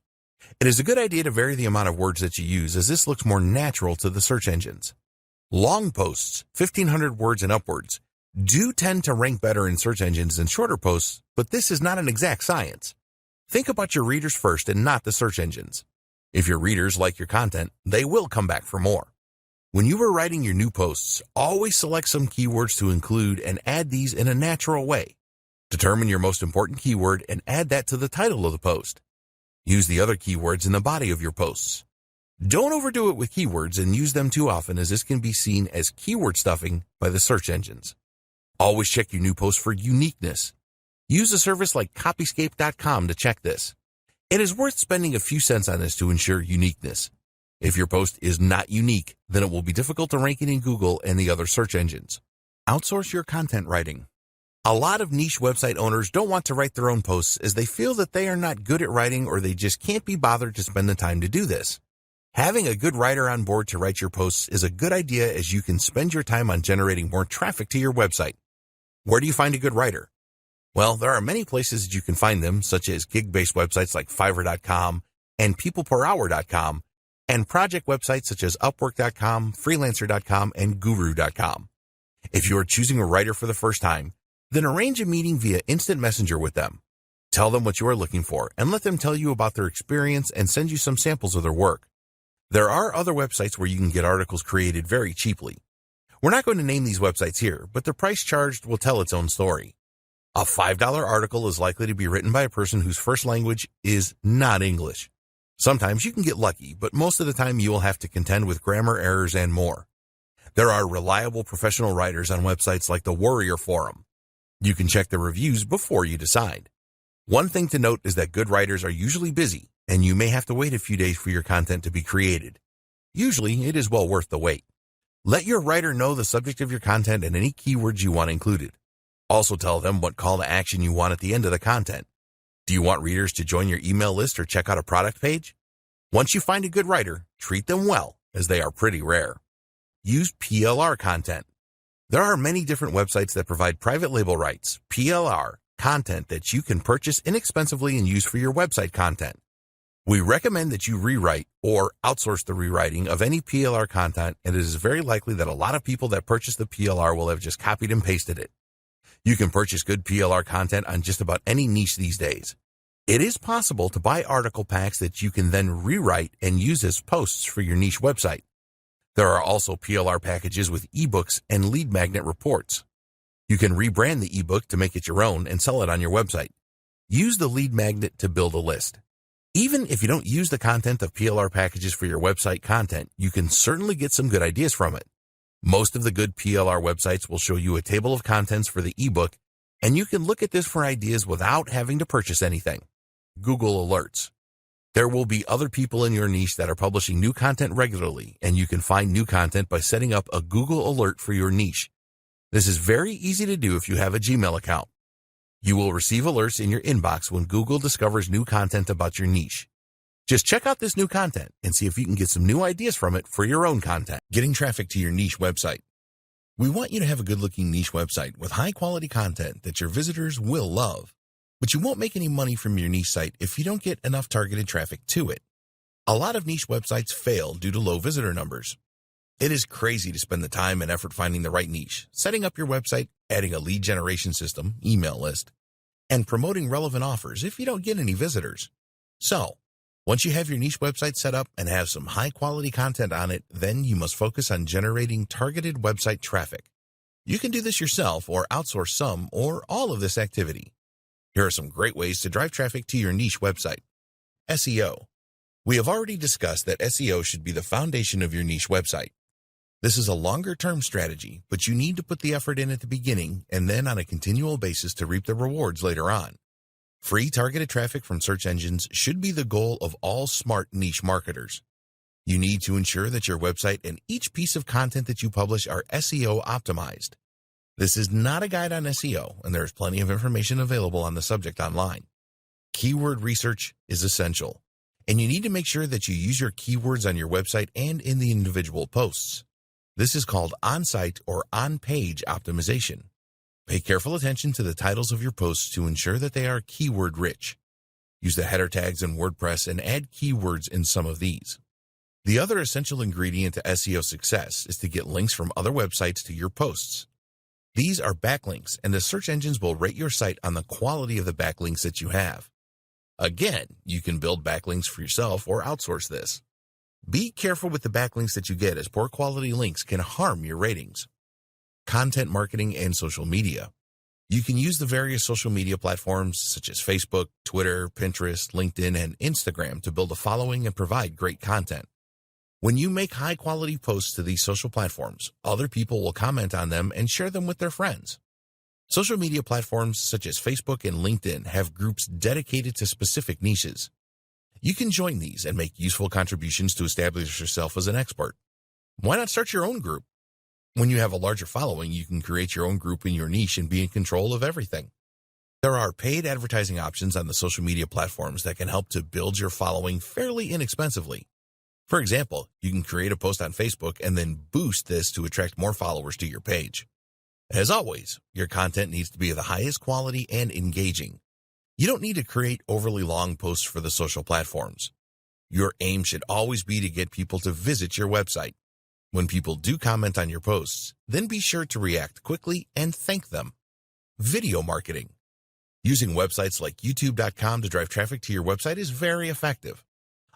It is a good idea to vary the amount of words that you use as this looks more natural to the search engines. Long posts, 1,500 words and upwards, do tend to rank better in search engines than shorter posts, but this is not an exact science. Think about your readers first and not the search engines. If your readers like your content, they will come back for more. When you are writing your new posts, always select some keywords to include and add these in a natural way. Determine your most important keyword and add that to the title of the post. Use the other keywords in the body of your posts. Don't overdo it with keywords and use them too often, as this can be seen as keyword stuffing by the search engines. Always check your new posts for uniqueness. Use a service like Copyscape.com to check this. It is worth spending a few cents on this to ensure uniqueness. If your post is not unique, then it will be difficult to rank it in Google and the other search engines. Outsource your content writing. A lot of niche website owners don't want to write their own posts as they feel that they are not good at writing, or they just can't be bothered to spend the time to do this. Having a good writer on board to write your posts is a good idea, as you can spend your time on generating more traffic to your website. Where do you find a good writer? Well, there are many places that you can find them, such as gig-based websites like Fiverr.com and PeoplePerHour.com, and project websites such as Upwork.com, Freelancer.com, and Guru.com. If you are choosing a writer for the first time, then arrange a meeting via instant messenger with them. Tell them what you are looking for and let them tell you about their experience and send you some samples of their work. There are other websites where you can get articles created very cheaply. We're not going to name these websites here, but the price charged will tell its own story. A $5 article is likely to be written by a person whose first language is not English. Sometimes you can get lucky, but most of the time you will have to contend with grammar errors and more. There are reliable professional writers on websites like the Warrior Forum. You can check the reviews before you decide. One thing to note is that good writers are usually busy, and you may have to wait a few days for your content to be created. Usually, it is well worth the wait. Let your writer know the subject of your content and any keywords you want included. Also tell them what call to action you want at the end of the content. Do you want readers to join your email list or check out a product page? Once you find a good writer, treat them well, as they are pretty rare. Use PLR content. There are many different websites that provide private label rights, PLR, content that you can purchase inexpensively and use for your website content. We recommend that you rewrite or outsource the rewriting of any PLR content, and it is very likely that a lot of people that purchase the PLR will have just copied and pasted it. You can purchase good PLR content on just about any niche these days. It is possible to buy article packs that you can then rewrite and use as posts for your niche website. There are also PLR packages with ebooks and lead magnet reports. You can rebrand the ebook to make it your own and sell it on your website. Use the lead magnet to build a list. Even if you don't use the content of PLR packages for your website content, you can certainly get some good ideas from it. Most of the good PLR websites will show you a table of contents for the ebook, and you can look at this for ideas without having to purchase anything. Google Alerts. There will be other people in your niche that are publishing new content regularly, and you can find new content by setting up a Google Alert for your niche. This is very easy to do if you have a Gmail account. You will receive alerts in your inbox when Google discovers new content about your niche. Just check out this new content and see if you can get some new ideas from it for your own content. Getting traffic to your niche website. We want you to have a good-looking niche website with high-quality content that your visitors will love. But you won't make any money from your niche site if you don't get enough targeted traffic to it. A lot of niche websites fail due to low visitor numbers. It is crazy to spend the time and effort finding the right niche, setting up your website, adding a lead generation system, email list, and promoting relevant offers if you don't get any visitors. So, once you have your niche website set up and have some high-quality content on it, then you must focus on generating targeted website traffic. You can do this yourself or outsource some or all of this activity. Here are some great ways to drive traffic to your niche website. SEO. We have already discussed that SEO should be the foundation of your niche website. This is a longer-term strategy, but you need to put the effort in at the beginning and then on a continual basis to reap the rewards later on. Free targeted traffic from search engines should be the goal of all smart niche marketers. You need to ensure that your website and each piece of content that you publish are SEO optimized. This is not a guide on SEO, and there is plenty of information available on the subject online. Keyword research is essential, and you need to make sure that you use your keywords on your website and in the individual posts. This is called on-site or on-page optimization. Pay careful attention to the titles of your posts to ensure that they are keyword-rich. Use the header tags in WordPress and add keywords in some of these. The other essential ingredient to SEO success is to get links from other websites to your posts. These are backlinks, and the search engines will rate your site on the quality of the backlinks that you have. Again, you can build backlinks for yourself or outsource this. Be careful with the backlinks that you get, as poor quality links can harm your ratings. Content marketing and social media. You can use the various social media platforms such as Facebook, Twitter, Pinterest, LinkedIn, and Instagram to build a following and provide great content. When you make high-quality posts to these social platforms, other people will comment on them and share them with their friends. Social media platforms such as Facebook and LinkedIn have groups dedicated to specific niches. You can join these and make useful contributions to establish yourself as an expert. Why not start your own group? When you have a larger following, you can create your own group in your niche and be in control of everything. There are paid advertising options on the social media platforms that can help to build your following fairly inexpensively. For example, you can create a post on Facebook and then boost this to attract more followers to your page. As always, your content needs to be of the highest quality and engaging. You don't need to create overly long posts for the social platforms. Your aim should always be to get people to visit your website. When people do comment on your posts, then be sure to react quickly and thank them. Video marketing. Using websites like YouTube.com to drive traffic to your website is very effective.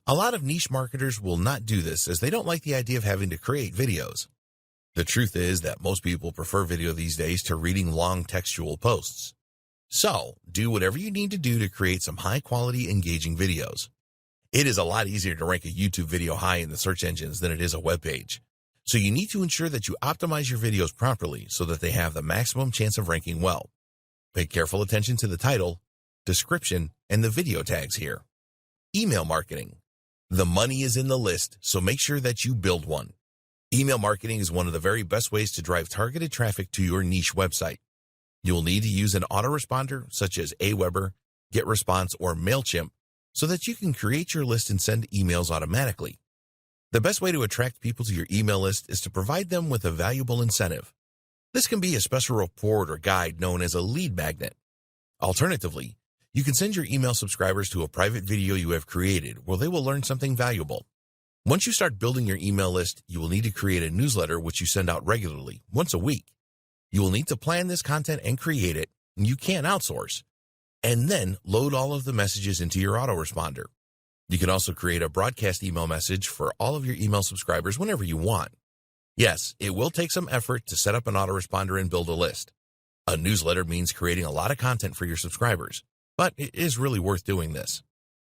A lot of niche marketers will not do this as they don't like the idea of having to create videos. The truth is that most people prefer video these days to reading long textual posts. So, do whatever you need to do to create some high-quality, engaging videos. It is a lot easier to rank a YouTube video high in the search engines than it is a web page. So you need to ensure that you optimize your videos properly so that they have the maximum chance of ranking well. Pay careful attention to the title, description, and the video tags here. Email marketing. The money is in the list, so make sure that you build one. Email marketing is one of the very best ways to drive targeted traffic to your niche website. You will need to use an autoresponder such as Aweber, GetResponse, or MailChimp so that you can create your list and send emails automatically. The best way to attract people to your email list is to provide them with a valuable incentive. This can be a special report or guide known as a lead magnet. Alternatively, you can send your email subscribers to a private video you have created where they will learn something valuable. Once you start building your email list, you will need to create a newsletter which you send out regularly, once a week. You will need to plan this content and create it, and you can't outsource, and then load all of the messages into your autoresponder. You can also create a broadcast email message for all of your email subscribers whenever you want. Yes, it will take some effort to set up an autoresponder and build a list. A newsletter means creating a lot of content for your subscribers, but it is really worth doing this.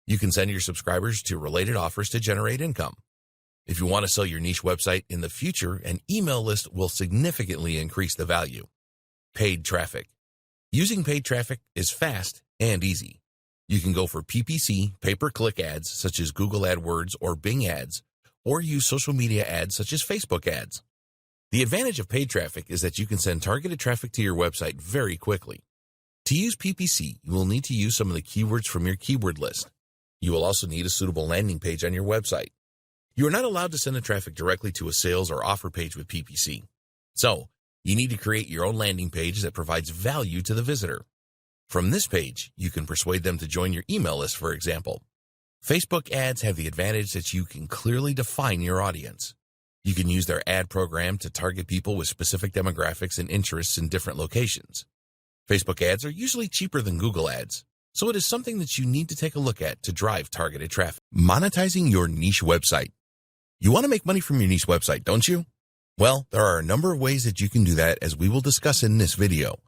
You can send your subscribers to related offers to generate income. If you want to sell your niche website in the future, an email list will significantly increase the value. Paid traffic. Using paid traffic is fast and easy. You can go for PPC, pay-per-click ads such as Google AdWords or Bing ads, or use social media ads such as Facebook ads. The advantage of paid traffic is that you can send targeted traffic to your website very quickly. To use PPC, you will need to use some of the keywords from your keyword list. You will also need a suitable landing page on your website. You are not allowed to send the traffic directly to a sales or offer page with PPC. So, you need to create your own landing page that provides value to the visitor. From this page, you can persuade them to join your email list, for example. Facebook ads have the advantage that you can clearly define your audience. You can use their ad program to target people with specific demographics and interests in different locations. Facebook ads are usually cheaper than Google ads, so it is something that you need to take a look at to drive targeted traffic. Monetizing your niche website. You want to make money from your niche website, don't you? Well, there are a number of ways that you can do that, as we will discuss in this video.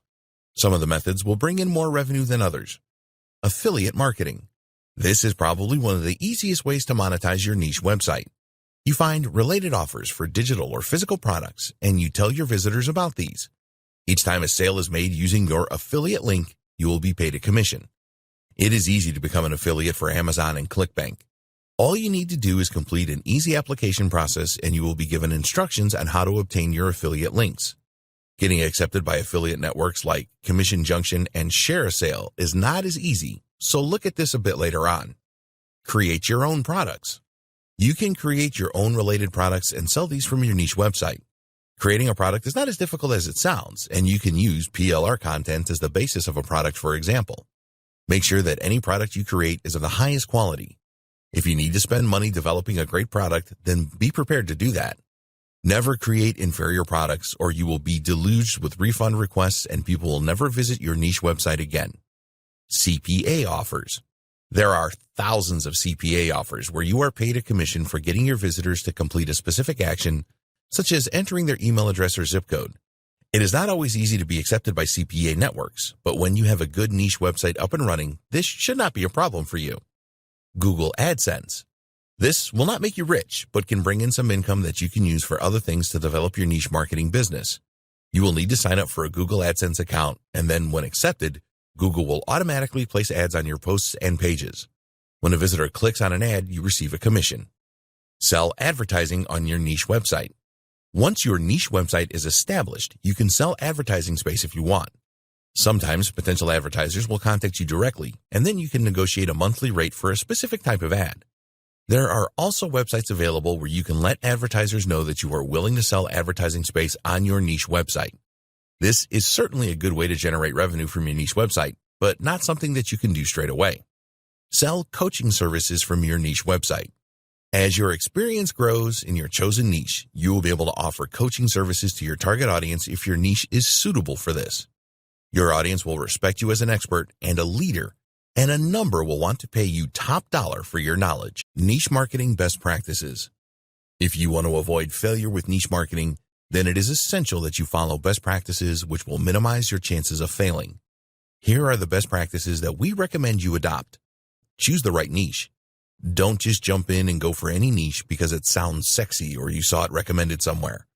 Some of the methods will bring in more revenue than others. Affiliate marketing. This is probably one of the easiest ways to monetize your niche website. You find related offers for digital or physical products, and you tell your visitors about these. Each time a sale is made using your affiliate link, you will be paid a commission. It is easy to become an affiliate for Amazon and ClickBank. All you need to do is complete an easy application process, and you will be given instructions on how to obtain your affiliate links. Getting accepted by affiliate networks like Commission Junction and ShareASale is not as easy, so look at this a bit later on. Create your own products. You can create your own related products and sell these from your niche website. Creating a product is not as difficult as it sounds, and you can use PLR content as the basis of a product, for example. Make sure that any product you create is of the highest quality. If you need to spend money developing a great product, then be prepared to do that. Never create inferior products, or you will be deluged with refund requests and people will never visit your niche website again. CPA offers. There are thousands of CPA offers where you are paid a commission for getting your visitors to complete a specific action, such as entering their email address or zip code. It is not always easy to be accepted by CPA networks, but when you have a good niche website up and running, this should not be a problem for you. Google AdSense. This will not make you rich, but can bring in some income that you can use for other things to develop your niche marketing business. You will need to sign up for a Google AdSense account, and then when accepted, Google will automatically place ads on your posts and pages. When a visitor clicks on an ad, you receive a commission. Sell advertising on your niche website. Once your niche website is established, you can sell advertising space if you want. Sometimes potential advertisers will contact you directly, and then you can negotiate a monthly rate for a specific type of ad. There are also websites available where you can let advertisers know that you are willing to sell advertising space on your niche website. This is certainly a good way to generate revenue from your niche website, but not something that you can do straight away. Sell coaching services from your niche website. As your experience grows in your chosen niche, you will be able to offer coaching services to your target audience if your niche is suitable for this. Your audience will respect you as an expert and a leader, and a number will want to pay you top dollar for your knowledge. Niche marketing best practices. If you want to avoid failure with niche marketing, then it is essential that you follow best practices which will minimize your chances of failing. Here are the best practices that we recommend you adopt. Choose the right niche. Don't just jump in and go for any niche because it sounds sexy or you saw it recommended somewhere.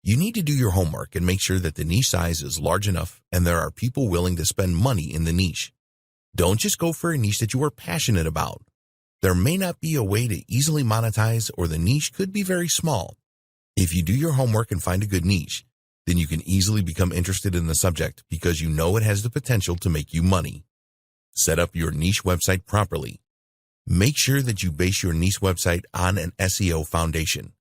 You need to do your homework and make sure that the niche size is large enough and there are people willing to spend money in the niche. Don't just go for a niche that you are passionate about. There may not be a way to easily monetize, or the niche could be very small. If you do your homework and find a good niche, then you can easily become interested in the subject because you know it has the potential to make you money. Set up your niche website properly. Make sure that you base your niche website on an SEO foundation.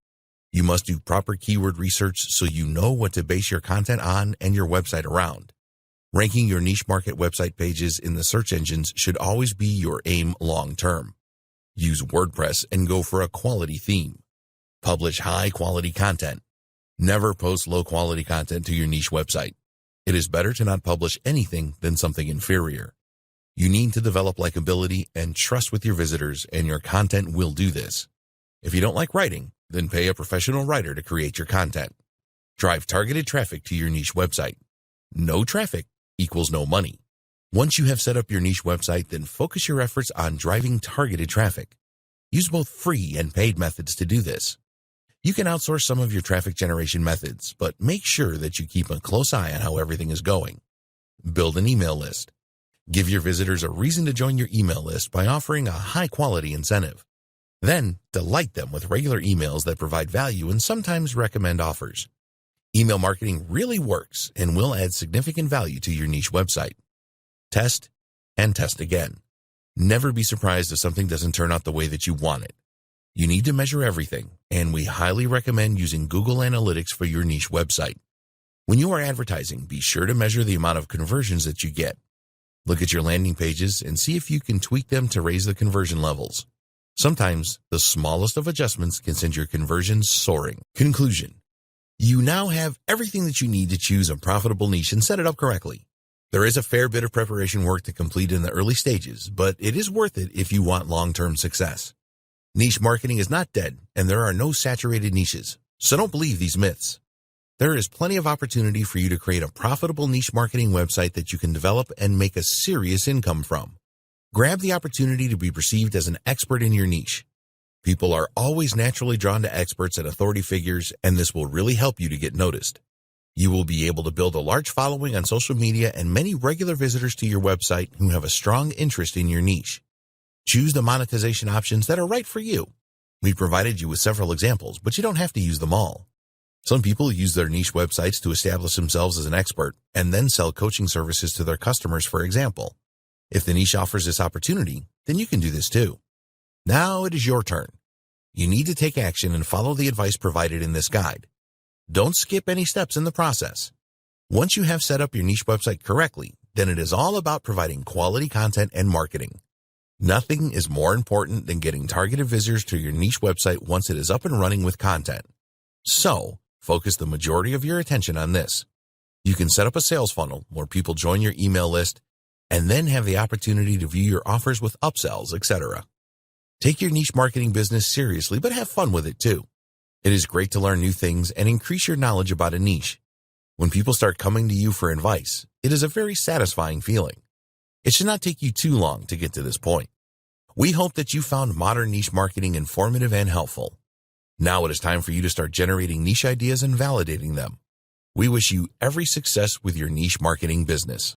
You must do proper keyword research so you know what to base your content on and your website around. Ranking your niche market website pages in the search engines should always be your aim long term. Use WordPress and go for a quality theme. Publish high-quality content. Never post low-quality content to your niche website. It is better to not publish anything than something inferior. You need to develop likability and trust with your visitors, and your content will do this. If you don't like writing, then pay a professional writer to create your content. Drive targeted traffic to your niche website. No traffic equals no money. Once you have set up your niche website, then focus your efforts on driving targeted traffic. Use both free and paid methods to do this. You can outsource some of your traffic generation methods, but make sure that you keep a close eye on how everything is going. Build an email list. Give your visitors a reason to join your email list by offering a high-quality incentive. Then, delight them with regular emails that provide value and sometimes recommend offers. Email marketing really works and will add significant value to your niche website. Test and test again. Never be surprised if something doesn't turn out the way that you want it. You need to measure everything, and we highly recommend using Google Analytics for your niche website. When you are advertising, be sure to measure the amount of conversions that you get. Look at your landing pages and see if you can tweak them to raise the conversion levels. Sometimes, the smallest of adjustments can send your conversions soaring. Conclusion. You now have everything that you need to choose a profitable niche and set it up correctly. There is a fair bit of preparation work to complete in the early stages, but it is worth it if you want long-term success. Niche marketing is not dead, and there are no saturated niches, so don't believe these myths. There is plenty of opportunity for you to create a profitable niche marketing website that you can develop and make a serious income from. Grab the opportunity to be perceived as an expert in your niche. People are always naturally drawn to experts and authority figures, and this will really help you to get noticed. You will be able to build a large following on social media and many regular visitors to your website who have a strong interest in your niche. Choose the monetization options that are right for you. We provided you with several examples, but you don't have to use them all. Some people use their niche websites to establish themselves as an expert and then sell coaching services to their customers, for example. If the niche offers this opportunity, then you can do this too. Now it is your turn. You need to take action and follow the advice provided in this guide. Don't skip any steps in the process. Once you have set up your niche website correctly, then it is all about providing quality content and marketing. Nothing is more important than getting targeted visitors to your niche website once it is up and running with content. So, focus the majority of your attention on this. You can set up a sales funnel where people join your email list and then have the opportunity to view your offers with upsells, etc. Take your niche marketing business seriously, but have fun with it too. It is great to learn new things and increase your knowledge about a niche. When people start coming to you for advice, it is a very satisfying feeling. It should not take you too long to get to this point. We hope that you found Modern Niche Marketing informative and helpful. Now it is time for you to start generating niche ideas and validating them. We wish you every success with your niche marketing business.